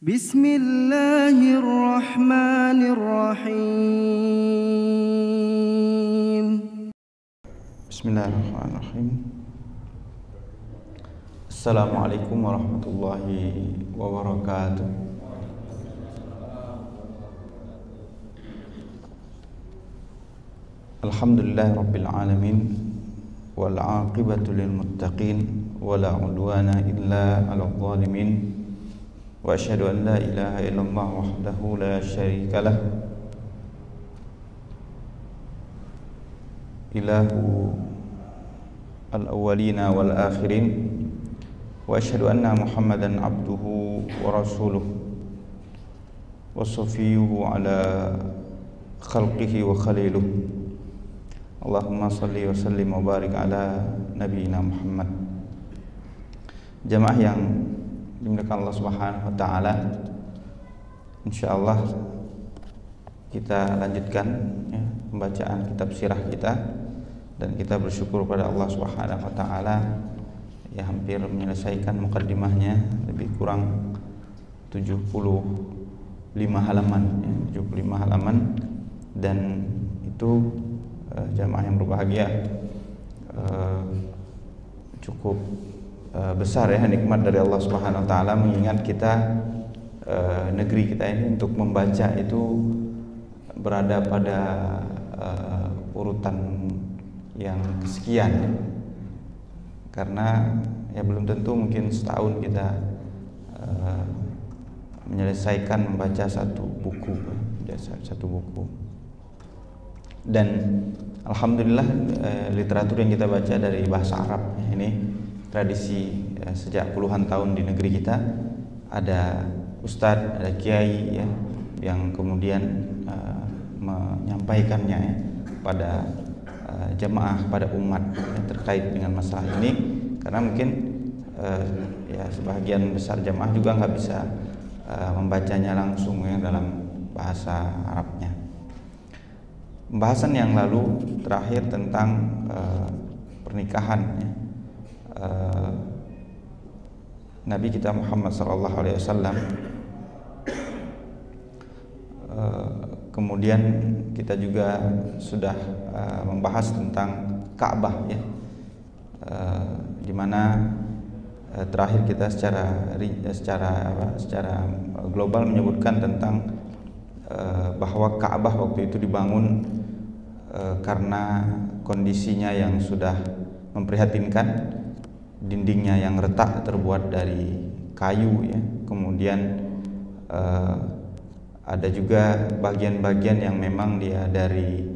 Bismillahirrahmanirrahim. Bismillahirrahmanirrahim. Assalamualaikum warahmatullahi wabarakatuh. Alhamdulillahi rabbil alamin, wal aqibatu lil muttaqin, wala udwana illa 'alal zalimin. Wa asyhadu an la ilaha illallah wahdahu la syarika lah, ilahu al-awwalina wal akhirin. Wa asyhadu anna Muhammadan abduhu wa rasuluh wa safiyuhu ala khalqihi wa khaliluh. Allahumma salli wa sallim wa barik ala nabiyyina Muhammad. Jamaah yang dimuliakan Allah Subhanahu wa taala, insyaallah kita lanjutkan ya, pembacaan kitab sirah kita, dan kita bersyukur pada Allah Subhanahu wa taala ya, hampir menyelesaikan mukaddimahnya, lebih kurang 75 halaman ya, 75 halaman, dan itu jamaah yang berbahagia, cukup besar ya nikmat dari Allah Subhanahu wa taala, mengingat kita negeri kita ini untuk membaca itu berada pada urutan yang kesekian ya. Karena ya belum tentu mungkin setahun kita menyelesaikan membaca satu buku. Dan alhamdulillah literatur yang kita baca dari bahasa Arab ini tradisi sejak puluhan tahun di negeri kita. Ada ustadz, ada kiai ya, yang kemudian menyampaikannya ya, pada jamaah, pada umat ya, terkait dengan masalah ini. Karena mungkin ya sebagian besar jamaah juga nggak bisa membacanya langsung ya dalam bahasa Arabnya. Pembahasan yang lalu terakhir tentang pernikahan ya. Nabi kita Muhammad SAW, kemudian kita juga sudah membahas tentang Ka'bah ya, dimana terakhir kita secara global menyebutkan tentang bahwa Ka'bah waktu itu dibangun karena kondisinya yang sudah memprihatinkan. Dindingnya yang retak terbuat dari kayu ya. Kemudian ada juga bagian-bagian yang memang dia dari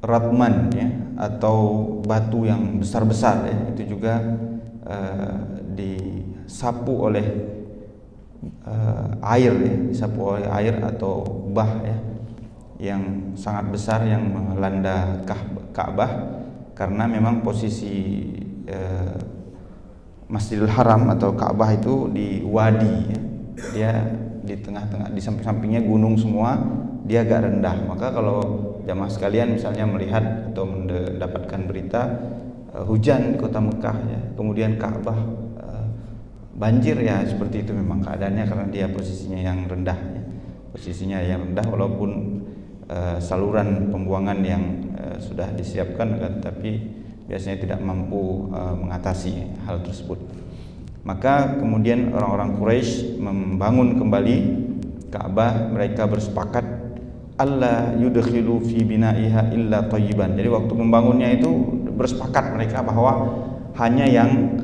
ratman ya, atau batu yang besar-besar ya. Itu juga disapu oleh air ya, disapu oleh air atau bah ya, yang sangat besar yang melanda Ka'bah. Karena memang posisi Masjidil Haram atau Ka'bah itu di wadi ya. Dia di tengah-tengah, di samping-sampingnya gunung semua, dia agak rendah. Maka kalau jamaah sekalian misalnya melihat atau mendapatkan berita hujan di kota Mekah ya, kemudian Ka'bah banjir ya, seperti itu memang keadaannya karena dia posisinya yang rendah ya. Posisinya yang rendah walaupun saluran pembuangan yang sudah disiapkan, tapi biasanya tidak mampu mengatasi hal tersebut. Maka kemudian orang-orang Quraisy membangun kembali Ka'bah. Mereka bersepakat alla yudkhilu fi bina'iha illa thayyiban. Jadi waktu membangunnya itu bersepakat mereka bahwa hanya yang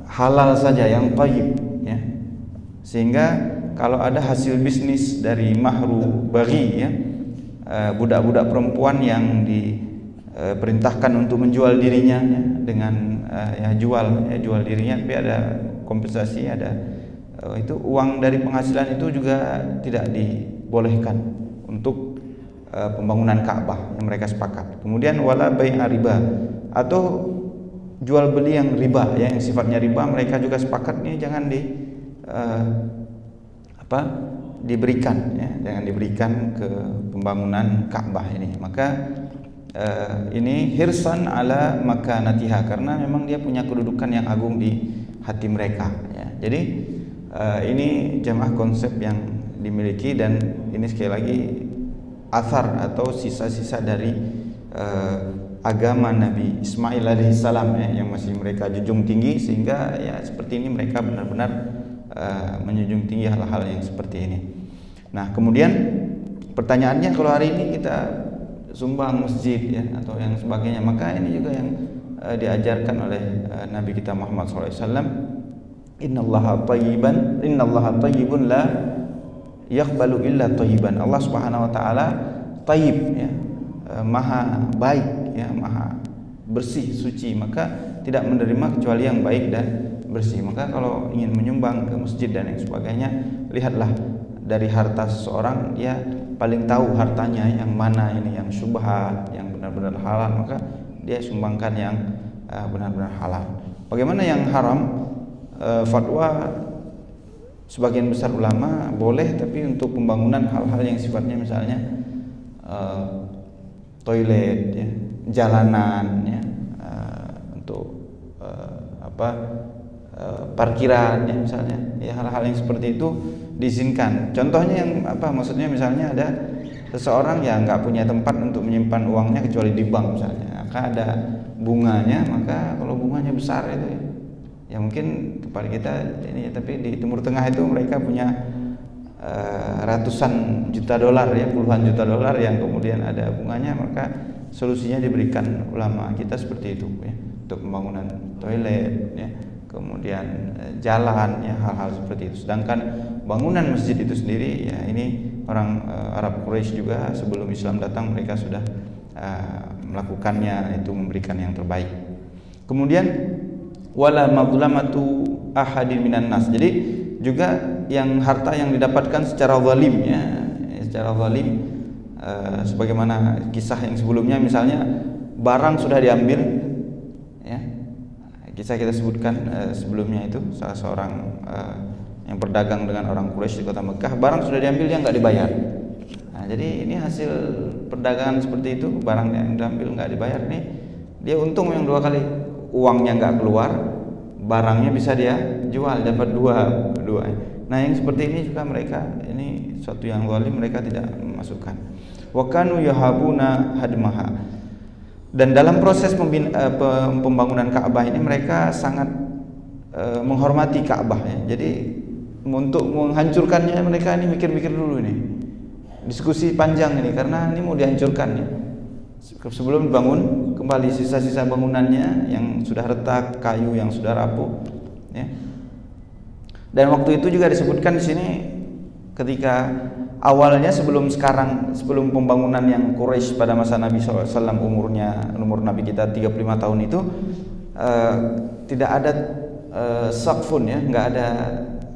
halal saja, yang thayyib ya. Sehingga kalau ada hasil bisnis dari mahru baghi ya, budak-budak perempuan yang diperintahkan untuk menjual dirinya ya, dengan jual dirinya, tapi ada kompensasi, ada itu uang dari penghasilan itu juga tidak dibolehkan untuk pembangunan Ka'bah yang mereka sepakat. Kemudian wala bai'a riba, atau jual beli yang riba ya, yang sifatnya riba, mereka juga sepakat nih jangan diberikan ya, jangan diberikan ke pembangunan Ka'bah ini. Maka ini hirsan ala makanatiha, karena memang dia punya kedudukan yang agung di hati mereka ya. Jadi ini jamaah konsep yang dimiliki, dan ini sekali lagi athar atau sisa-sisa dari agama Nabi Ismail alaihissalam ya, yang masih mereka junjung tinggi, sehingga ya seperti ini mereka benar-benar menjunjung tinggi hal-hal yang seperti ini. Nah, kemudian pertanyaannya, kalau hari ini kita sumbang masjid ya atau yang sebagainya, maka ini juga yang diajarkan oleh Nabi kita Muhammad SAW. Innallaha tayyibun la yaqbalu illa tayyiban. Allah Subhanahu wa taala tayyib ya, maha baik ya, maha bersih, suci, maka tidak menerima kecuali yang baik dan bersih. Maka kalau ingin menyumbang ke masjid dan yang sebagainya, lihatlah dari harta seseorang, dia paling tahu hartanya yang mana ini yang syubhat, yang benar-benar halal, maka dia sumbangkan yang benar-benar halal. Bagaimana yang haram? Fatwa sebagian besar ulama boleh, tapi untuk pembangunan hal-hal yang sifatnya misalnya toilet ya, jalanan ya, untuk parkiran ya misalnya ya, hal-hal yang seperti itu diizinkan. Contohnya yang maksudnya misalnya ada seseorang yang nggak punya tempat untuk menyimpan uangnya kecuali di bank misalnya, maka ada bunganya, maka kalau bunganya besar itu ya mungkin tempat kita ini, tapi di Timur Tengah itu mereka punya ratusan juta dolar ya, puluhan juta dolar yang kemudian ada bunganya, maka solusinya diberikan ulama kita seperti itu ya, untuk pembangunan toilet ya, kemudian jalan ya, hal-hal seperti itu. Sedangkan bangunan masjid itu sendiri ya, ini orang Arab Quraisy juga sebelum Islam datang mereka sudah melakukannya, itu memberikan yang terbaik. Kemudian wala madlamatu ahadin minan nas. Jadi juga yang harta yang didapatkan secara zalim ya, secara zalim, sebagaimana kisah yang sebelumnya, misalnya barang sudah diambil ya, kisah kita sebutkan sebelumnya itu, salah seorang yang berdagang dengan orang Quraisy di kota Mekah, barang sudah diambil, dia nggak dibayar. Nah, jadi ini hasil perdagangan seperti itu, barang yang diambil nggak dibayar, nih dia untung yang dua kali, uangnya nggak keluar, barangnya bisa dia jual, dapat dua. Nah, yang seperti ini juga mereka, ini suatu yang zalim, mereka tidak memasukkan. Wa kanu yahabuna hadmaha. Dan dalam proses pembangunan Ka'bah ini mereka sangat menghormati Ka'bah ya. Jadi untuk menghancurkannya mereka ini mikir-mikir dulu nih, diskusi panjang ini, karena ini mau dihancurkan ya. Sebelum dibangun kembali sisa-sisa bangunannya yang sudah retak, kayu yang sudah rapuh ya. Dan waktu itu juga disebutkan di sini, ketika awalnya sebelum pembangunan yang Quraisy pada masa Nabi SAW, umur Nabi kita 35 tahun itu tidak ada saqfun ya, nggak ada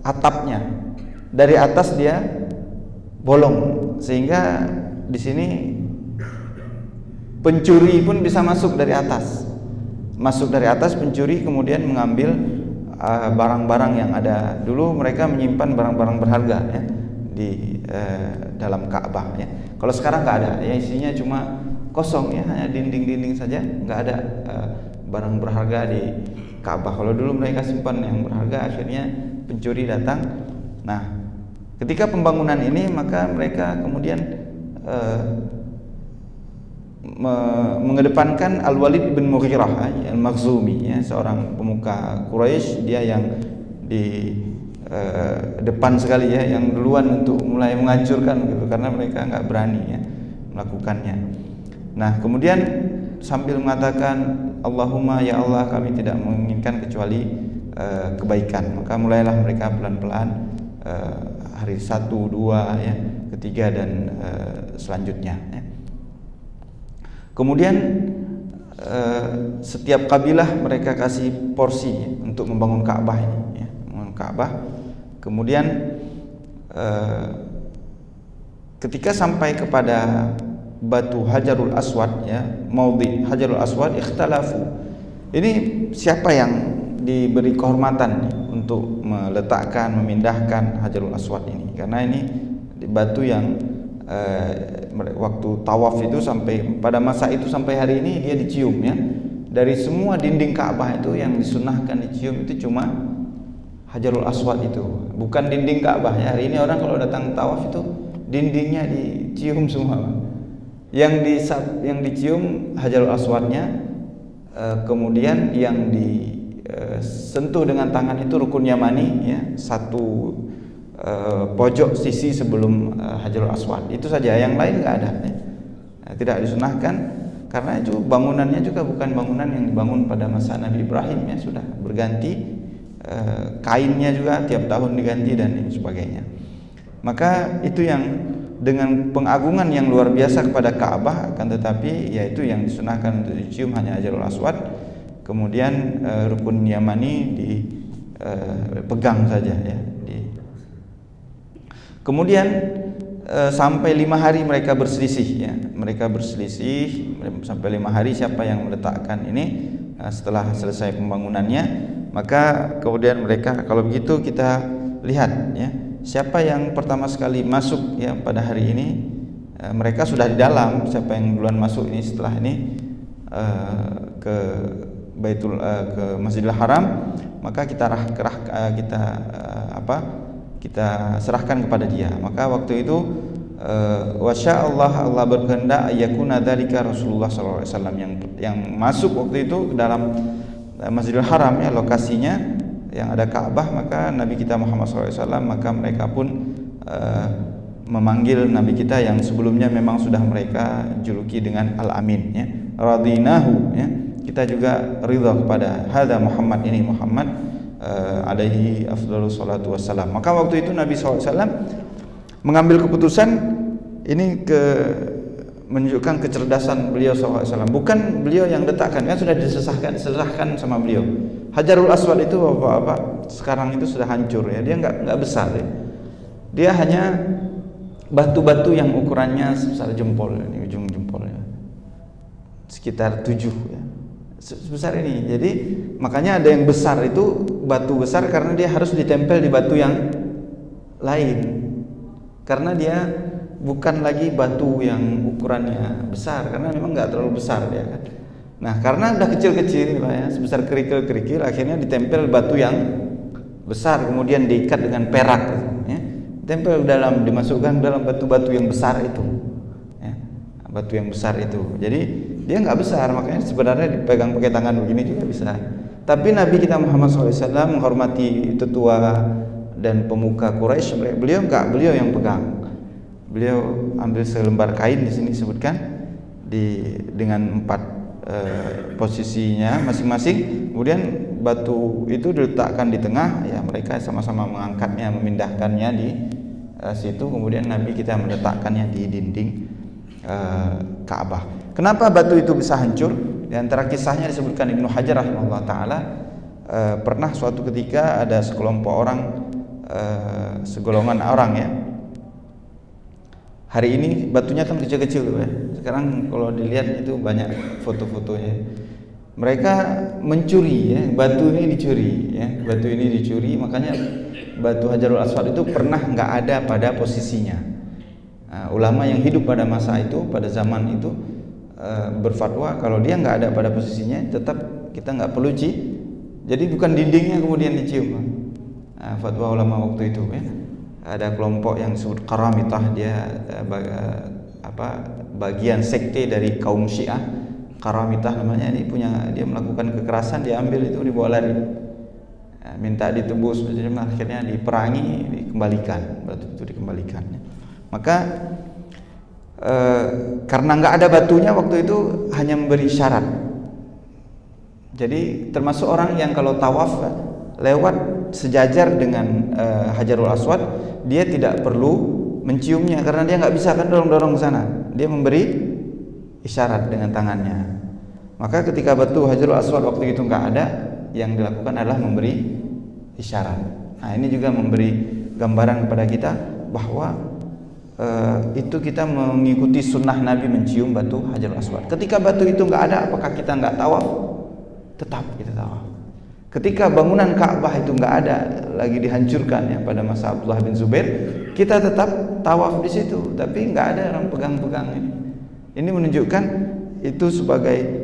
atapnya, dari atas dia bolong, sehingga di sini pencuri pun bisa masuk dari atas, pencuri kemudian mengambil barang-barang yang ada. Dulu mereka menyimpan barang-barang berharga ya di dalam Ka'bah ya. Kalau sekarang nggak ada ya, isinya cuma kosong ya, hanya dinding-dinding saja, nggak ada barang berharga di Ka'bah. Kalau dulu mereka simpan yang berharga, akhirnya pencuri datang. Nah, ketika pembangunan ini, maka mereka kemudian mengedepankan Al-Walid bin Mughirah Al-Makhzumi ya, seorang pemuka Quraisy, dia yang di depan sekali ya, yang duluan untuk mulai menghancurkan gitu, karena mereka nggak berani ya melakukannya. Nah, kemudian sambil mengatakan Allahumma ya Allah, kami tidak menginginkan kecuali kebaikan, maka mulailah mereka pelan-pelan hari 1, 2 ya, ketiga dan selanjutnya ya. Kemudian setiap kabilah mereka kasih porsi ya, untuk membangun Ka'bah ini ya, membangun Ka'bah. Kemudian ketika sampai kepada batu Hajarul Aswad ya, maudhi Hajarul Aswad, ikhtalafu. Ini siapa yang diberi kehormatan untuk meletakkan, memindahkan Hajarul Aswad ini, karena ini batu yang waktu tawaf itu sampai pada masa itu sampai hari ini dia dicium ya. Dari semua dinding Ka'bah itu yang disunahkan dicium itu cuma Hajarul Aswad itu, bukan dinding Ka'bah ya. Hari ini orang kalau datang tawaf itu dindingnya dicium semua. Yang dicium Hajarul Aswadnya, kemudian yang disentuh dengan tangan itu Rukun Yamani ya, satu pojok sisi sebelum Hajarul Aswad. Itu saja, yang lain nggak ada ya. Tidak disunahkan karena itu bangunannya juga bukan bangunan yang dibangun pada masa Nabi Ibrahim ya, sudah berganti, kainnya juga tiap tahun diganti dan sebagainya. Maka itu yang dengan pengagungan yang luar biasa kepada Ka'bah, akan tetapi yaitu yang disunahkan untuk dicium hanya Hajarul Aswad, kemudian Rukun Yamani dipegang saja ya. Kemudian sampai 5 hari mereka berselisih ya. Mereka berselisih sampai 5 hari siapa yang meletakkan ini setelah selesai pembangunannya. Maka kemudian mereka, kalau begitu kita lihat ya, siapa yang pertama sekali masuk ya pada hari ini. Mereka sudah di dalam, siapa yang duluan masuk ini setelah ini ke ke Masjidil Haram, maka kita serahkan kepada dia. Maka waktu itu Allah berkehendak yakuna dzalika Rasulullah sallallahu alaihi wasallam yang masuk waktu itu ke dalam Masjidil Haram ya, lokasinya yang ada Ka'bah. Maka Nabi kita Muhammad sallallahu alaihi wasallam, maka mereka pun memanggil Nabi kita yang sebelumnya memang sudah mereka juluki dengan Al-Amin ya, radinahu ya, kita juga ridha kepada hadza Muhammad, ini Muhammad alaihi afdhalus salatu wassalam. Maka waktu itu Nabi SAW mengambil keputusan ini menunjukkan kecerdasan beliau SAW. Bukan beliau yang letakkan, kan sudah diserahkan sama beliau. Hajarul Aswad itu apa sekarang itu sudah hancur ya, dia nggak besar ya. Dia hanya batu-batu yang ukurannya sebesar jempol, ini ujung jempolnya sekitar 7 ya, sebesar ini. Jadi makanya ada yang besar itu batu besar karena dia harus ditempel di batu yang lain, karena dia bukan lagi batu yang ukurannya besar, karena memang nggak terlalu besar dia kan. Nah karena udah kecil-kecil ya, sebesar kerikil-kerikil, akhirnya ditempel batu yang besar, kemudian diikat dengan perak ya, tempel dimasukkan dalam batu-batu yang besar itu ya, batu yang besar itu. Jadi dia nggak besar, makanya sebenarnya dipegang pakai tangan begini juga bisa. Tapi Nabi kita Muhammad SAW menghormati tetua dan pemuka Quraisy, beliau yang pegang. Beliau ambil selembar kain, di sini disebutkan dengan 4 posisinya masing-masing. Kemudian batu itu diletakkan di tengah ya, mereka sama-sama mengangkatnya, memindahkannya di situ. Kemudian Nabi kita meletakkannya di dinding Ka'bah. Kenapa batu itu bisa hancur? Di antara kisahnya disebutkan Ibnu Hajar rahimahullah taala, pernah suatu ketika ada sekelompok orang, segolongan orang ya. Hari ini batunya kan kecil-kecil ya. Sekarang kalau dilihat itu banyak foto-fotonya. Mereka mencuri ya, batu ini dicuri ya, batu ini dicuri. Makanya batu Hajarul Aswad itu pernah nggak ada pada posisinya. Ulama yang hidup pada masa itu, pada zaman itu berfatwa kalau dia nggak ada pada posisinya, tetap kita nggak perlu jadi bukan dindingnya kemudian dicium. Fatwa ulama waktu itu ya. Ada kelompok yang disebut Qaramitah, dia bagian sekte dari kaum Syiah. Qaramitah namanya, ini dia melakukan kekerasan, dia ambil itu dibawa lari, minta ditebus, akhirnya diperangi, dikembalikan, batu itu dikembalikan. Maka karena nggak ada batunya waktu itu, hanya memberi isyarat. Jadi termasuk orang yang kalau tawaf lewat sejajar dengan Hajarul Aswad, dia tidak perlu menciumnya karena dia nggak bisa kan dorong-dorong ke sana. Dia memberi isyarat dengan tangannya. Maka ketika batu Hajarul Aswad waktu itu nggak ada, yang dilakukan adalah memberi isyarat. Nah ini juga memberi gambaran kepada kita bahwa itu kita mengikuti sunnah Nabi mencium batu Hajarul Aswad. Ketika batu itu nggak ada, apakah kita nggak tawaf? Tetap kita tawaf. Ketika bangunan Ka'bah itu nggak ada lagi, dihancurkan ya pada masa Abdullah bin Zubair, kita tetap tawaf di situ, tapi nggak ada orang pegang-pegang ini. Ini menunjukkan itu sebagai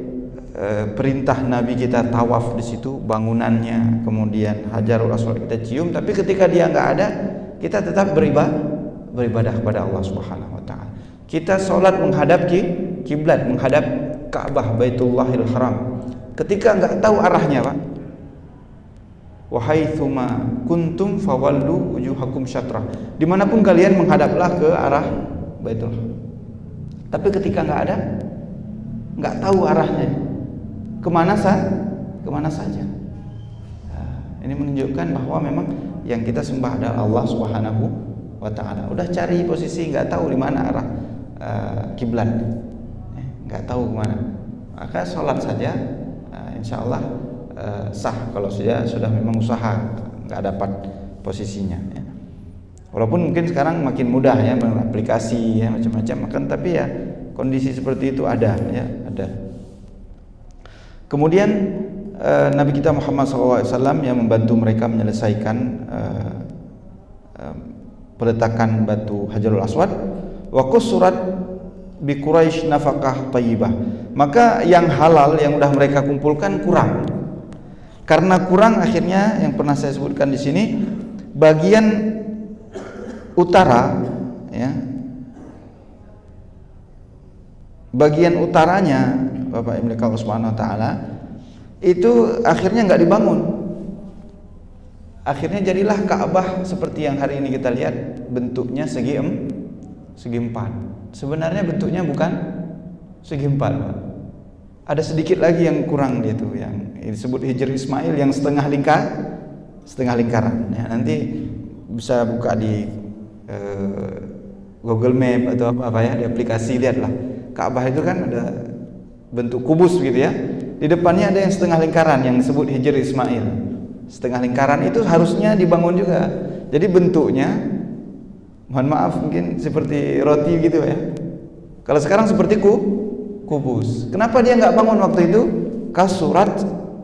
perintah Nabi kita tawaf di situ, bangunannya, kemudian Hajarul Aswad kita cium, tapi ketika dia nggak ada, kita tetap beribadah kepada Allah Subhanahu wa taala. Kita sholat menghadap kiblat, menghadap Ka'bah Baitullahil Haram. Ketika nggak tahu arahnya, Pak, wahaitsuma kuntum fawallu wujuhakum syatrah. Dimanapun kalian menghadaplah ke arah Baitullah. Tapi ketika nggak tahu arahnya, kemana saja. Nah, ini menunjukkan bahwa memang yang kita sembah adalah Allah Subhanahu wa taala. Udah cari posisi, nggak tahu di mana arah kiblat, nggak tahu kemana, maka sholat saja, insya Allah sah kalau sudah memang usaha nggak dapat posisinya ya. Walaupun mungkin sekarang makin mudah ya, aplikasi ya, macam-macam, akan tapi ya kondisi seperti itu ada ya, ada. Kemudian Nabi kita Muhammad SAW yang membantu mereka menyelesaikan peletakan batu Hajarul Aswad. Wa qusurat bi Quraisy nafaqah thayyibah. Maka yang halal yang udah mereka kumpulkan kurang. Karena kurang, akhirnya yang pernah saya sebutkan di sini, bagian utara ya, bagian utaranya Bapak Ibu Allah Subhanahu wa taala itu akhirnya nggak dibangun. Akhirnya jadilah Ka'bah seperti yang hari ini kita lihat, bentuknya segi empat. Sebenarnya bentuknya bukan segi empat, Pak. Ada sedikit lagi yang kurang dia tuh, yang disebut Hijr Ismail, yang setengah lingkaran ya. Nanti bisa buka di Google Map atau apa ya, di aplikasi, lihatlah. Ka'bah itu kan ada bentuk kubus gitu ya. Di depannya ada yang setengah lingkaran yang disebut Hijr Ismail. Setengah lingkaran itu harusnya dibangun juga. Jadi bentuknya, mohon maaf, mungkin seperti roti gitu ya. Kalau sekarang seperti kubus. Kenapa dia nggak bangun waktu itu? Kasurat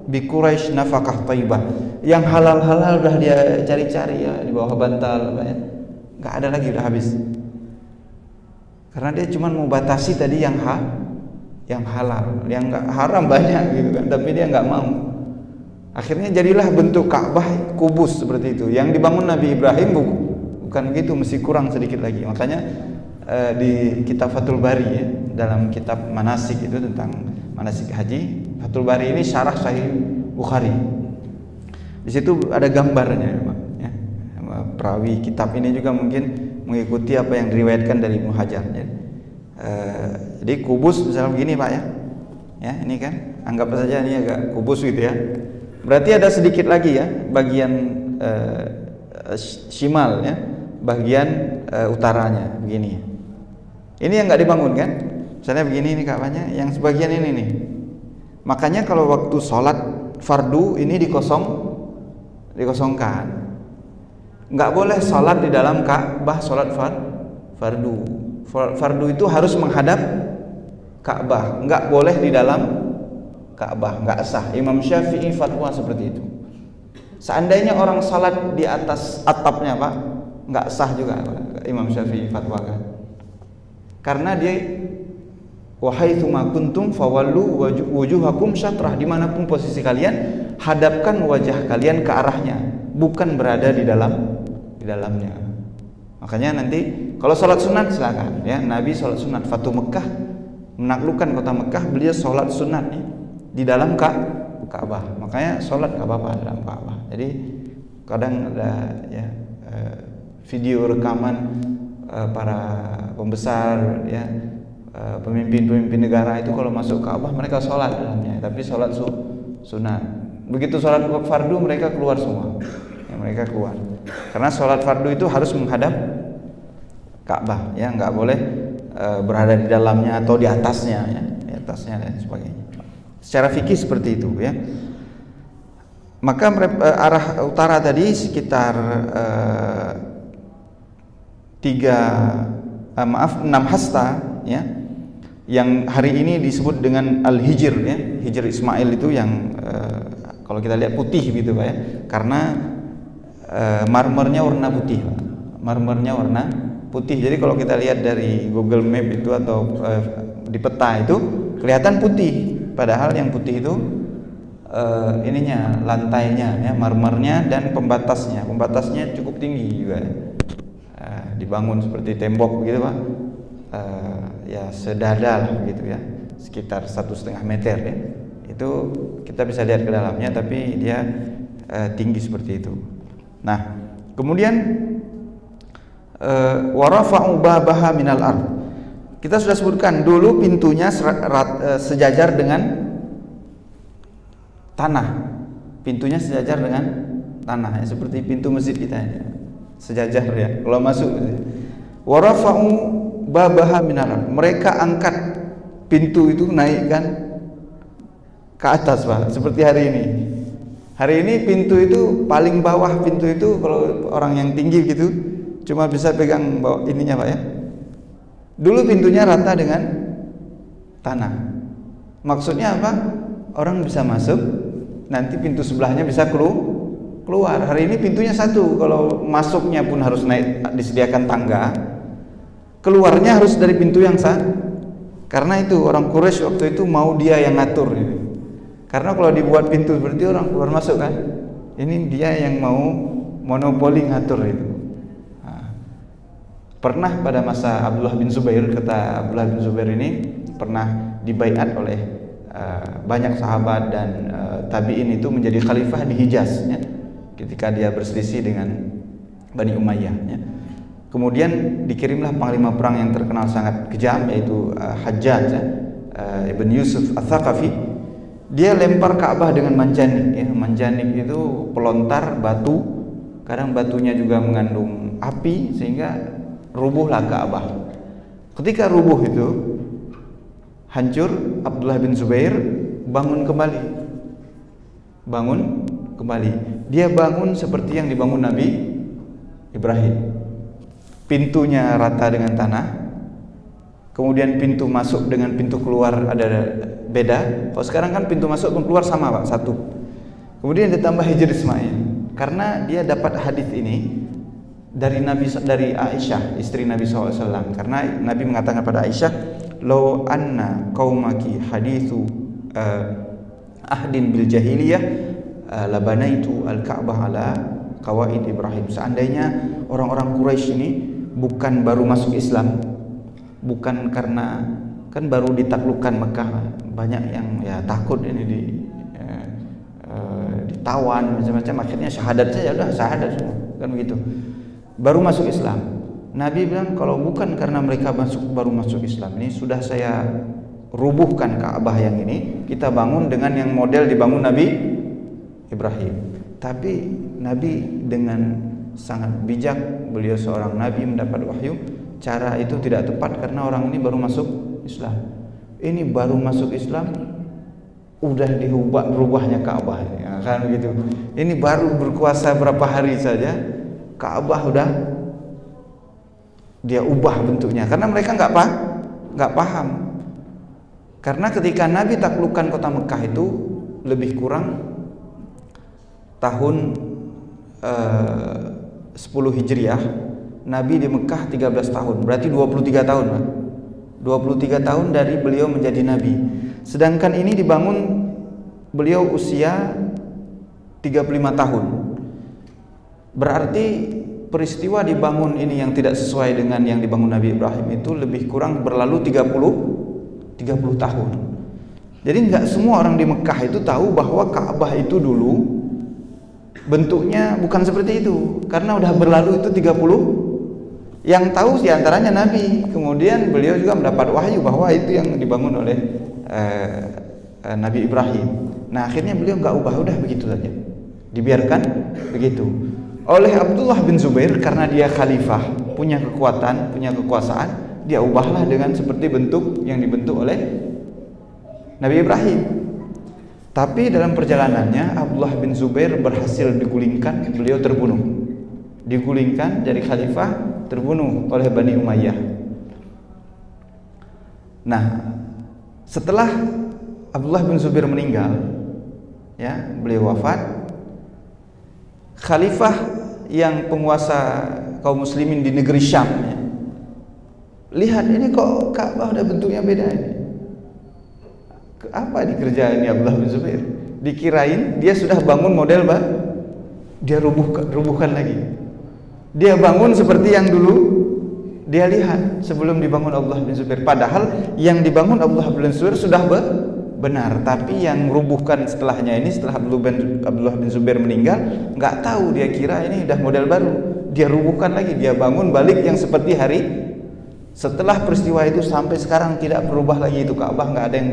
bi Quraisy nafaqah thayyibah. Yang halal-halal udah dia cari-cari ya, di bawah bantal apa ya. Nggak ada lagi, udah habis. Karena dia cuma mau batasi tadi yang halal, yang nggak haram banyak gitu kan, tapi dia nggak mau. Akhirnya jadilah bentuk Ka'bah kubus seperti itu. Yang dibangun Nabi Ibrahim bukan begitu, mesti kurang sedikit lagi. Makanya di kitab Fathul Bari ya, dalam kitab manasik itu tentang manasik haji, Fathul Bari ini syarah Sahih Bukhari. Di situ ada gambarnya, Pak. Ya. Perawi kitab ini juga mungkin mengikuti apa yang diriwayatkan dari Ibnu Hajar. Jadi kubus misalnya begini, Pak ya. Ya, ini kan anggap saja ini agak kubus gitu ya. Berarti ada sedikit lagi ya, bagian shimal ya, bagian utaranya begini. Ini yang nggak dibangun kan? Misalnya begini nih Ka'bahnya, yang sebagian ini nih. Makanya kalau waktu sholat fardu ini dikosongkan. Nggak boleh sholat di dalam Ka'bah, sholat fardu. Fardu itu harus menghadap Ka'bah, nggak boleh di dalam Ka'bah, nggak sah. Imam Syafi'i fatwa seperti itu. Seandainya orang salat di atas atapnya, Pak, nggak sah juga, Pak. Imam Syafi'i fatwakan. Karena dia wahaitsuma kuntum fawallu wujuhakum syatrah, dimanapun posisi kalian, hadapkan wajah kalian ke arahnya, bukan berada di dalamnya. Makanya nanti kalau sholat sunat silakan ya, Nabi sholat sunat Fatu Mekah, menaklukkan kota Mekah, beliau sholat sunat ya, di dalam Ka'bah. Makanya sholat nggak apa-apa dalam Ka'bah. Jadi kadang ada ya video rekaman para pembesar ya, pemimpin-pemimpin negara itu kalau masuk Ka'bah mereka sholat dalamnya, tapi sholat sunat. Begitu sholat fardu mereka keluar semua ya, mereka keluar karena sholat fardu itu harus menghadap Ka'bah ya, nggak boleh berada di dalamnya atau di atasnya ya, di atasnya dan sebagainya. Secara fikih seperti itu ya. Maka arah utara tadi sekitar 6 hasta ya, yang hari ini disebut dengan Al-Hijr ya, Hijr Ismail itu yang Kalau kita lihat putih gitu Pak ya, karena marmernya warna putih Pak. Marmernya warna putih. Jadi kalau kita lihat dari Google Map itu atau di peta itu kelihatan putih. Padahal yang putih itu ininya, lantainya ya, marmernya dan pembatasnya. Pembatasnya cukup tinggi juga. Dibangun seperti tembok begitu Pak. Ya sedada lah gitu ya. Sekitar 1,5 meter ya. Itu kita bisa lihat ke dalamnya, tapi dia tinggi seperti itu. Nah, kemudian warafa'u babaha minal ard. Kita sudah sebutkan dulu pintunya sejajar dengan tanah. Pintunya sejajar dengan tanah ya, seperti pintu masjid kita ini. Sejajar ya kalau masuk. Warafa'u babaha minal ard. Mereka angkat pintu itu, naikkan ke atas Pak, seperti hari ini. Hari ini pintu itu paling bawah, pintu itu kalau orang yang tinggi gitu cuma bisa pegang bawah ininya Pak ya. Dulu pintunya rata dengan tanah. Maksudnya apa? Orang bisa masuk, nanti pintu sebelahnya bisa keluar. Hari ini pintunya satu, kalau masuknya pun harus naik, disediakan tangga. Keluarnya harus dari pintu yang sah. Karena itu orang Quraisy waktu itu mau dia yang ngatur gitu. Karena kalau dibuat pintu seperti orang keluar masuk kan, ini dia yang mau monopoli ngatur itu. Nah, pernah pada masa Abdullah bin Zubair, kata Abdullah bin Zubair ini pernah dibaiat oleh banyak sahabat dan tabi'in itu menjadi khalifah di Hijaz ya, ketika dia berselisih dengan Bani Umayyah ya. Kemudian dikirimlah panglima perang yang terkenal sangat kejam, yaitu Hajjaj ya, Ibn Yusuf Ats-Tsaqafi. Dia lempar Ka'bah dengan manjanik ya. Manjanik itu pelontar batu, kadang batunya juga mengandung api sehingga rubuhlah Ka'bah. Ketika rubuh itu hancur, Abdullah bin Zubair bangun kembali. Dia bangun seperti yang dibangun Nabi Ibrahim. Pintunya rata dengan tanah, kemudian pintu masuk dengan pintu keluar ada beda. Kalau sekarang kan pintu masuk dan keluar sama Pak, satu. Kemudian ditambah Hijr Ismail, karena dia dapat hadis ini dari Aisyah, istri Nabi SAW. Karena Nabi mengatakan pada Aisyah, "Law anna qaumaki hadithu ahdin bil jahiliyah labanaitu al-Ka'bah ala qawaid Ibrahim." Seandainya orang-orang Quraisy ini bukan baru masuk Islam, bukan karena kan baru ditaklukkan Mekah, banyak yang ya takut ini ditawan macam-macam, akhirnya syahadat saja, udah syahadat semua kan begitu, baru masuk Islam. Nabi bilang kalau bukan karena mereka baru masuk Islam ini, sudah saya rubuhkan Ka'bah yang ini, kita bangun dengan yang model dibangun Nabi Ibrahim. Tapi Nabi dengan sangat bijak, beliau seorang Nabi mendapat wahyu, cara itu tidak tepat karena orang ini baru masuk Islam. Ini baru masuk Islam udah dirubahnya Ka'bah ya, kan begitu. Ini baru berkuasa berapa hari saja Ka'bah udah dia ubah bentuknya, karena mereka nggak paham. Karena ketika Nabi taklukkan kota Mekah itu lebih kurang tahun 10 Hijriah, Nabi di Mekah 13 tahun, berarti 23 tahun Pak. 23 tahun dari beliau menjadi Nabi. Sedangkan ini dibangun beliau usia 35 tahun. Berarti peristiwa dibangun ini yang tidak sesuai dengan yang dibangun Nabi Ibrahim itu lebih kurang berlalu 30 tahun. Jadi nggak semua orang di Mekah itu tahu bahwa Ka'bah itu dulu bentuknya bukan seperti itu, karena udah berlalu itu 30. Yang tahu diantaranya Nabi. Kemudian beliau juga mendapat wahyu bahwa itu yang dibangun oleh Nabi Ibrahim. Nah akhirnya beliau nggak ubah, udah begitu saja, dibiarkan begitu. Oleh Abdullah bin Zubair, karena dia khalifah, punya kekuatan, punya kekuasaan, dia ubahlah dengan seperti bentuk yang dibentuk oleh Nabi Ibrahim. Tapi dalam perjalanannya Abdullah bin Zubair berhasil digulingkan, beliau terbunuh. Digulingkan dari khalifah, terbunuh oleh Bani Umayyah. Nah, setelah Abdullah bin Zubair meninggal, ya, beliau wafat. Khalifah yang penguasa kaum muslimin di negeri Syam, ya, lihat ini kok Ka'bah udah bentuknya beda ini. Apa dikerjain ini Abdullah bin Zubair? Dikirain dia sudah bangun model dia rubuhkan lagi. Dia bangun seperti yang dulu dia lihat sebelum dibangun Abdullah bin Zubair. Padahal yang dibangun Abdullah bin Zubair sudah benar, tapi yang rubuhkan setelahnya ini, setelah Abdullah bin Zubair meninggal, nggak tahu, dia kira ini udah model baru, dia rubuhkan lagi, dia bangun balik yang seperti hari setelah peristiwa itu. Sampai sekarang tidak berubah lagi itu Ka'bah. Nggak ada yang,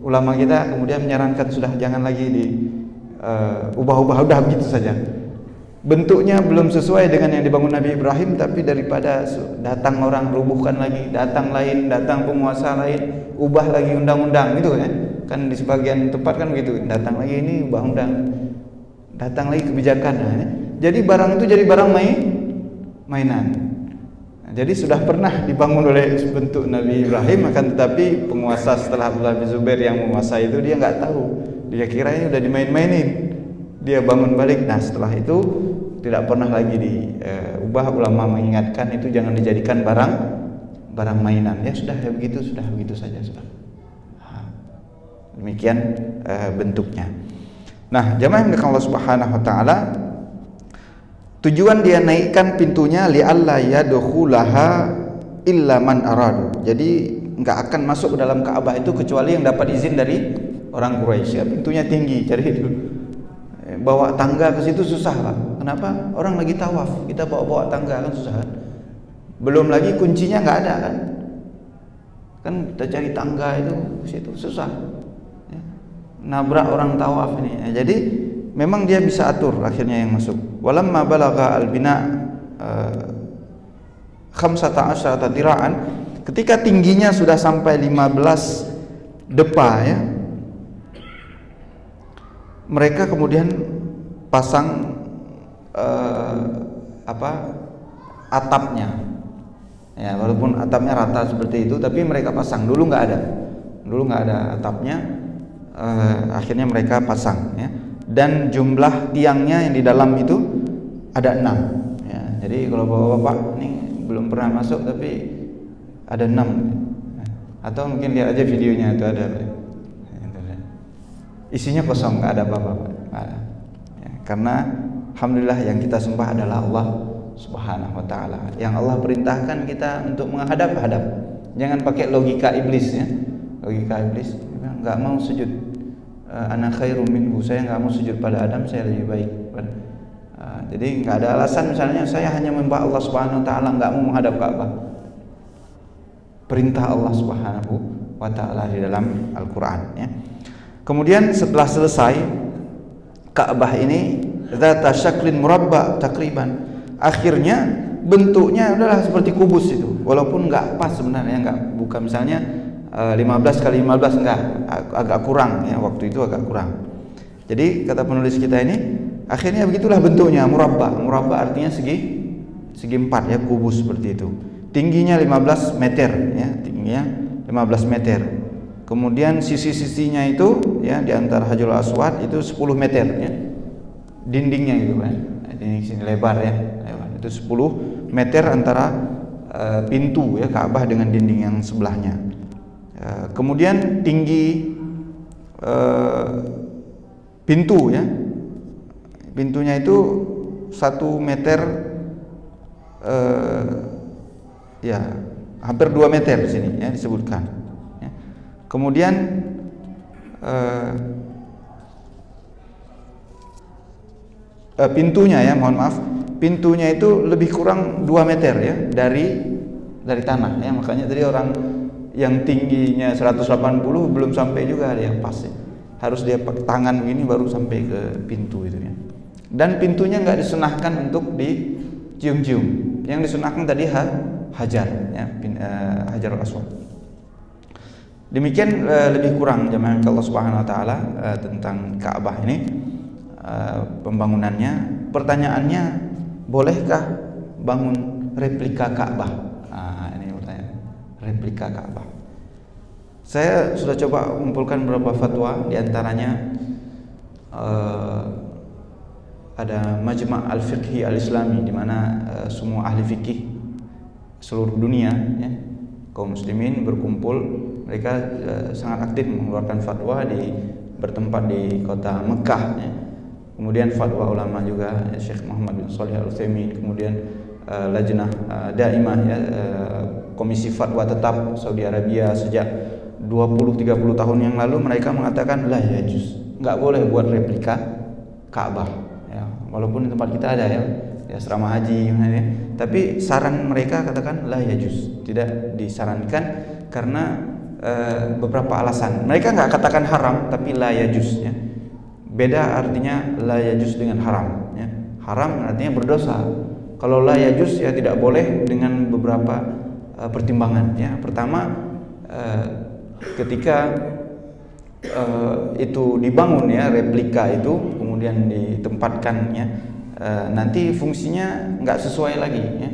ulama kita kemudian menyarankan sudah jangan lagi ubah-ubah, udah begitu saja. Bentuknya belum sesuai dengan yang dibangun Nabi Ibrahim, tapi daripada datang orang rubuhkan lagi, datang lain, datang penguasa lain, ubah lagi undang-undang gitu kan di sebagian tempat kan begitu, datang lagi ini ubah undang, datang lagi kebijakan. Jadi barang itu jadi barang mainan. Jadi sudah pernah dibangun oleh bentuk Nabi Ibrahim, akan tetapi penguasa setelah Abdullah bin Zubair yang menguasai itu dia nggak tahu, dia kira ini udah dimain-mainin, dia bangun balik. Nah setelah itu tidak pernah lagi diubah. Ulama mengingatkan itu jangan dijadikan barang mainan. Ya sudah, ya begitu, sudah begitu saja sudah. Demikian bentuknya. Nah, jamaah yang Allah Subhanahu wa taala, tujuan dia naikkan pintunya li'alla yadkhulaha illa man aradu. Jadi enggak akan masuk ke dalam Ka'bah itu kecuali yang dapat izin dari orang Quraisy. Ya, pintunya tinggi, jadi itu bawa tangga ke situ susah lah. Kenapa? Orang lagi tawaf, kita bawa tangga kan susah kan? Belum lagi kuncinya nggak ada kan kita cari tangga itu ke situ susah, ya. Nabrak orang tawaf ini, ya. Jadi memang dia bisa atur akhirnya yang masuk. Walamma balagha albina 15 dira'an, ketika tingginya sudah sampai 15 depa, ya, mereka kemudian pasang atapnya, ya, walaupun atapnya rata seperti itu, tapi mereka pasang. Dulu nggak ada atapnya, akhirnya mereka pasang, ya. Dan jumlah tiangnya yang di dalam itu ada 6, ya. Jadi kalau bapak-bapak ini belum pernah masuk tapi ada 6, atau mungkin lihat aja videonya itu ada. Isinya kosong, nggak ada apa-apa, ya, karena alhamdulillah yang kita sembah adalah Allah Subhanahu wa taala. Yang Allah perintahkan kita untuk menghadap, jangan pakai logika iblis, ya. Logika iblis nggak mau sujud, ana khairum minhu, saya nggak mau sujud pada Adam, saya lebih baik. Jadi nggak ada alasan misalnya saya hanya menyembah Allah Subhanahu wa taala, nggak mau menghadap Ka'bah. Perintah Allah Subhanahu wa taala di dalam Al-Qur'an, ya. Kemudian setelah selesai Ka'bah ini dzata syaklin murabba takriban, akhirnya bentuknya adalah seperti kubus itu, walaupun enggak pas sebenarnya, bukan misalnya 15 kali 15, enggak, agak kurang, ya, waktu itu agak kurang. Jadi kata penulis kita ini, akhirnya begitulah bentuknya, murabba artinya segi 4, ya, kubus seperti itu. Tingginya 15 meter, ya, tingginya 15 meter. Kemudian sisi-sisinya itu, ya, di antara Hajarul Aswad itu 10 meter, ya. Dindingnya gitu kan. Ini sini lebar, ya. Lebar. Itu 10 meter antara pintu, ya, Ka'bah dengan dinding yang sebelahnya. Kemudian tinggi pintu, ya. Pintunya itu 1 meter, ya, hampir 2 meter di sini, ya, disebutkan. Kemudian pintunya, ya, mohon maaf, pintunya itu lebih kurang 2 meter, ya, dari tanah, ya. Makanya tadi orang yang tingginya 180 belum sampai juga ada yang pas, ya. Harus dia pakai tangan begini baru sampai ke pintu itu, ya. Dan pintunya nggak disunahkan untuk dicium-cium. Yang disunahkan tadi hajar, ya, Hajarul Aswad. Demikian lebih kurang jemaah Allah Subhanahu wa taala tentang Ka'bah ini, pembangunannya. Pertanyaannya, bolehkah bangun replika Ka'bah? Ini pertanyaan. Replika Ka'bah. Saya sudah coba mengumpulkan beberapa fatwa, di antaranya ada Majma' Al-Fiqhi Al-Islami, di mana semua ahli fikih seluruh dunia ya, kaum muslimin berkumpul. Mereka sangat aktif mengeluarkan fatwa bertempat di kota Mekah ya. Kemudian fatwa ulama juga Syekh Muhammad bin Shalih Al-Utsaimin, kemudian Lajnah Daimah ya, komisi fatwa tetap Saudi Arabia sejak 20-30 tahun yang lalu mereka mengatakan la yajuz, nggak boleh buat replika Ka'bah ya. Walaupun di tempat kita ada ya, di asrama haji ya. Tapi saran mereka katakan la yajuz, tidak disarankan karena beberapa alasan. Mereka nggak katakan haram, tapi la yajuz ya. Beda artinya la yajuz dengan haram ya. Haram artinya berdosa. Kalau la yajuz ya tidak boleh dengan beberapa pertimbangan ya. Pertama, ketika itu dibangun ya, replika itu kemudian ditempatkan ya, nanti fungsinya nggak sesuai lagi ya.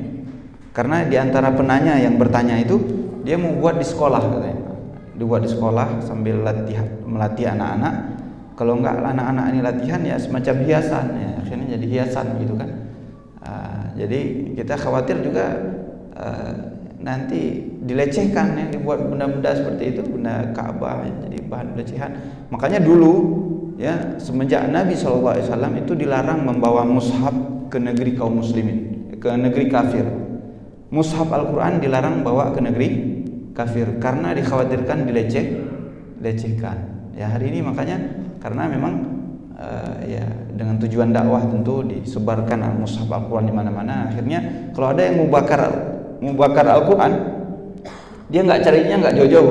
Karena diantara penanya yang bertanya itu dia mau buat di sekolah katanya, dibuat di sekolah sambil melatih anak-anak. Kalau nggak anak-anak ini latihan ya semacam hiasan ya, akhirnya jadi hiasan gitu kan. Jadi kita khawatir juga nanti dilecehkan ya, dibuat benda-benda seperti itu, benda Ka'bah jadi bahan pelecehan. Makanya dulu ya, semenjak Nabi SAW itu dilarang membawa mushaf ke negeri kaum muslimin, ke negeri kafir. Mushaf Al-Quran dilarang bawa ke negeri kafir karena dikhawatirkan dilecehkan. Ya hari ini makanya karena memang ya dengan tujuan dakwah tentu disebarkan mushaf Al-Quran di mana-mana. Akhirnya kalau ada yang mau bakar Al-Quran, dia nggak carinya nggak jauh-jauh,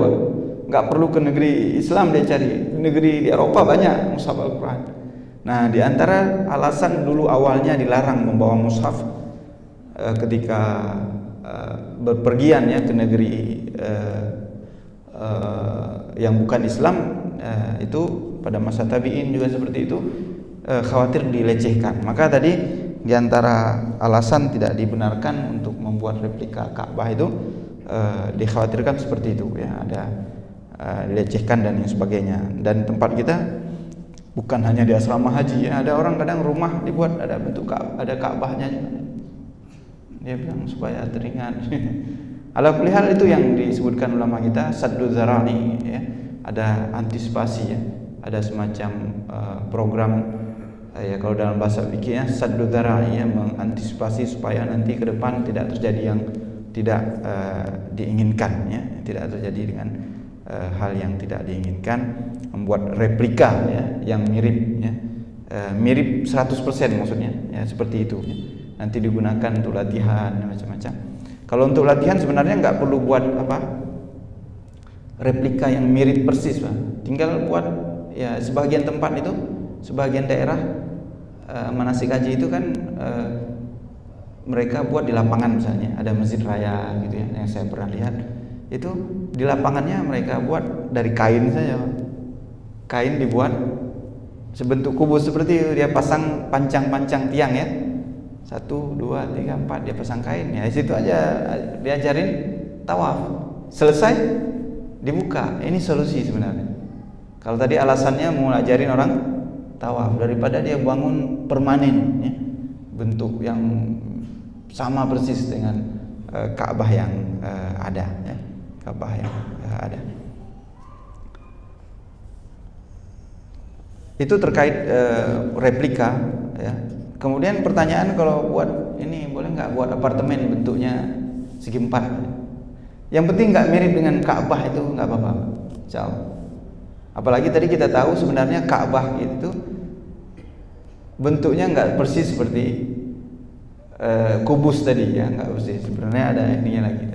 nggak perlu ke negeri Islam, dia cari negeri di Eropa banyak mushaf Al-Quran. Nah, di antara alasan dulu awalnya dilarang membawa mushaf ketika berpergian ya ke negeri yang bukan Islam, itu pada masa tabi'in juga seperti itu, khawatir dilecehkan. Maka tadi di antara alasan tidak dibenarkan untuk membuat replika Ka'bah itu dikhawatirkan seperti itu ya, ada dilecehkan dan yang sebagainya. Dan tempat kita bukan hanya di asrama haji ya, ada orang kadang rumah dibuat ada bentuk ada Ka'bahnya juga. Dia bilang supaya teringat. Ala kulli hal itu yang disebutkan ulama kita saddu dzara'i ya, ada antisipasi ya, ada semacam program ya, kalau dalam bahasa fikihnya saddu dzara'i ya, mengantisipasi supaya nanti ke depan tidak terjadi yang tidak diinginkan ya, tidak terjadi dengan hal yang tidak diinginkan, membuat replika ya yang mirip ya, mirip 100% maksudnya ya, seperti itu ya. Nanti digunakan untuk latihan macam-macam. Kalau untuk latihan sebenarnya nggak perlu buat apa replika yang mirip persis Pak. Tinggal buat ya sebagian tempat itu, sebagian daerah manasik haji itu kan mereka buat di lapangan, misalnya ada masjid raya gitu ya, yang saya pernah lihat itu di lapangannya mereka buat dari kain saja, kain dibuat sebentuk kubus seperti itu, dia pasang pancang-pancang tiang ya, 1, 2, 3, 4 dia pasang kain ya, di situ aja diajarin tawaf, selesai dibuka. Ini solusi sebenarnya. Kalau tadi alasannya mau ngajarin orang tawaf, daripada dia bangun permanen ya, bentuk yang sama persis dengan Ka'bah yang ada ya, Ka'bah yang ada. Itu terkait replika ya. Kemudian pertanyaan, kalau buat ini boleh nggak buat apartemen bentuknya segi 4? Yang penting nggak mirip dengan Ka'bah itu nggak apa-apa, insyaallah. Apalagi tadi kita tahu sebenarnya Ka'bah itu bentuknya nggak persis seperti kubus tadi ya, nggak persis, sebenarnya ada ininya lagi.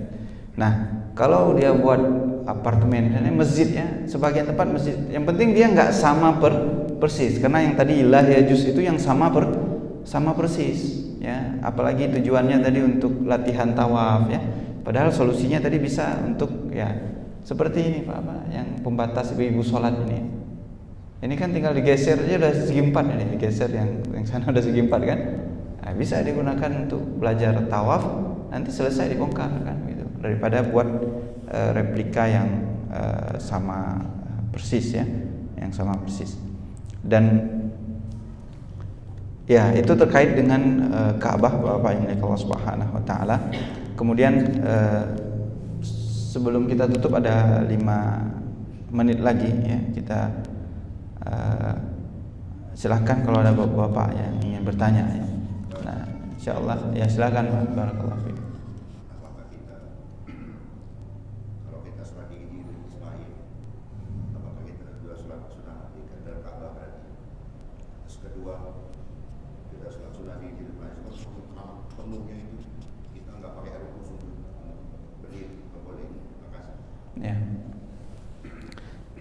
Nah, kalau dia buat apartemen, ini masjid ya, sebagian tempat masjid, yang penting dia nggak sama persis, karena yang tadi la yajuz itu yang sama persis ya, apalagi tujuannya tadi untuk latihan tawaf ya, padahal solusinya tadi bisa untuk ya seperti ini Pak, yang pembatas ibu-ibu sholat ini kan tinggal digeser aja udah segi 4 ini, digeser yang sana udah segi 4 kan. Nah, bisa digunakan untuk belajar tawaf, nanti selesai dibongkar kan gitu, daripada buat replika yang sama persis ya, yang sama persis. Dan Ya, itu terkait dengan Ka'bah, Bapak yang milik Allah Subhanahu wa taala. Kemudian sebelum kita tutup ada 5 menit lagi ya. Kita silahkan kalau ada Bapak yang ingin bertanya ya. Nah, insyaallah ya silakan Pak. Barakallahu fiik. Ya.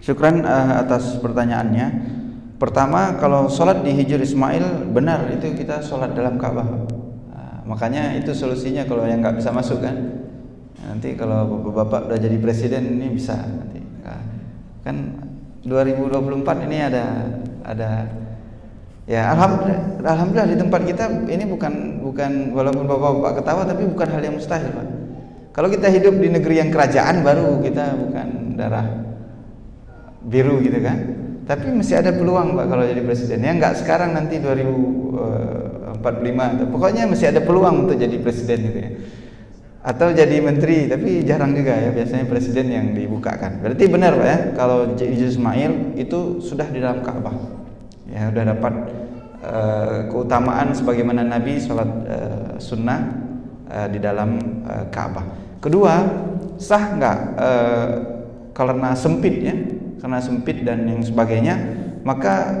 Syukran atas pertanyaannya. Pertama, kalau sholat di Hijr Ismail benar itu kita sholat dalam Ka'bah. Makanya itu solusinya kalau yang nggak bisa masuk kan. Nanti kalau bapak udah jadi presiden ini bisa nanti. Kan 2024 ini ada ya alhamdulillah di tempat kita ini bukan walaupun bapak ketawa tapi bukan hal yang mustahil Pak. Kalau kita hidup di negeri yang kerajaan baru kita bukan darah biru gitu kan. Tapi masih ada peluang Pak kalau jadi presiden. Ya enggak sekarang nanti 2045 pokoknya masih ada peluang untuk jadi presiden gitu ya. Atau jadi menteri, tapi jarang juga ya, biasanya presiden yang dibukakan. Berarti benar Pak ya, kalau Hijr Ismail itu sudah di dalam Ka'bah. Ya, sudah dapat keutamaan sebagaimana Nabi sholat sunnah di dalam Ka'bah. Kedua, sah nggak karena sempit ya, karena sempit dan yang sebagainya, maka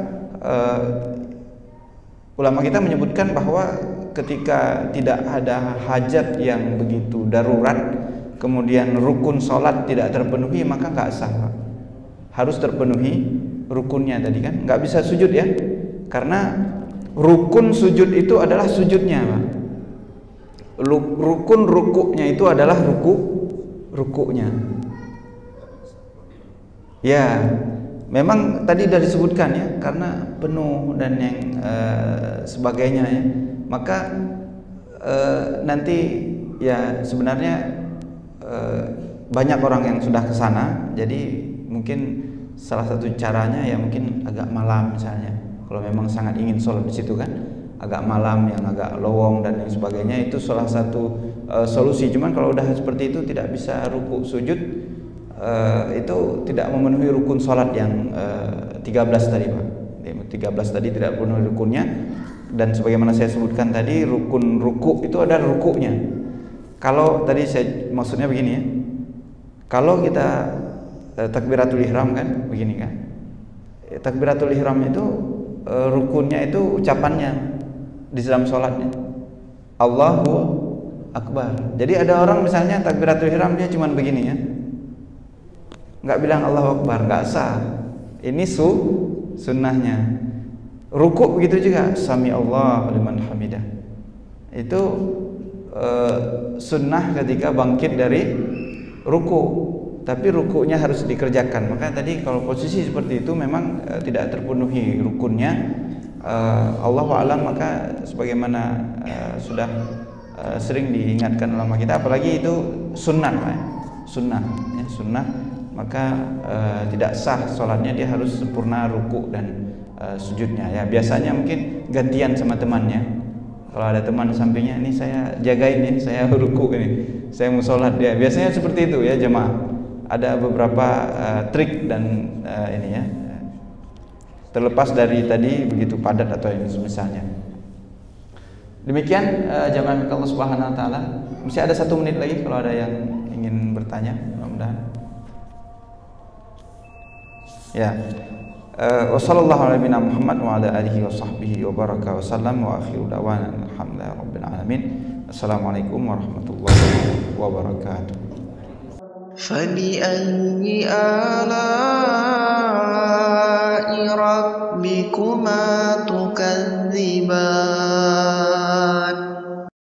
ulama kita menyebutkan bahwa ketika tidak ada hajat yang begitu darurat, kemudian rukun sholat tidak terpenuhi, maka nggak sah. Harus terpenuhi rukunnya tadi kan, nggak bisa sujud ya, karena rukun sujud itu adalah sujudnya Pak. Rukun rukuknya itu adalah rukuknya. Ya, memang tadi sudah disebutkan ya, karena penuh dan yang sebagainya ya, maka nanti ya sebenarnya banyak orang yang sudah ke sana, jadi mungkin salah satu caranya ya mungkin agak malam misalnya, kalau memang sangat ingin sholat di situ kan, agak malam yang agak lowong dan yang sebagainya, itu salah satu solusi. Cuman kalau udah seperti itu tidak bisa ruku sujud, itu tidak memenuhi rukun sholat yang 13 tadi Pak. 13 tadi tidak memenuhi rukunnya, dan sebagaimana saya sebutkan tadi, rukun ruku itu ada rukuknya. Kalau tadi saya maksudnya begini ya, kalau kita takbiratul ihram kan begini kan, takbiratul ihram itu rukunnya itu ucapannya di dalam sholatnya, Allahu Akbar. Jadi ada orang misalnya takbiratul ihram dia cuma begini ya, nggak bilang Allahu Akbar, nggak sah. Ini sunnahnya. Ruku begitu juga, sami Allahu liman hamidah. Itu sunnah ketika bangkit dari ruku, tapi rukunya harus dikerjakan. Maka tadi kalau posisi seperti itu memang tidak terpenuhi rukunnya, Allahu a'lam, maka sebagaimana sudah sering diingatkan ulama kita, apalagi itu sunnah ya, sunnah, maka tidak sah sholatnya, dia harus sempurna ruku dan sujudnya ya. Biasanya mungkin gantian sama temannya, kalau ada teman di sampingnya, ini saya jagain ya, saya ruku ini, saya mau sholat dia. Biasanya seperti itu ya jemaah. Ada beberapa trik dan ini ya, terlepas dari tadi begitu padat atau yang misalnya. Demikian jemaah Allah Subhanahu wa taala. Masih ada 1 menit lagi kalau ada yang ingin bertanya, mudah-mudahan. Ya. Wassallallahu ala nabiyina Muhammad wa ala alihi wa sahbihi wa baraka wa sallam wa akhiru da'wana alhamdulillahi rabbil alamin. Assalamualaikum warahmatullahi wabarakatuh. فبأي آلاء ربكما تكذبان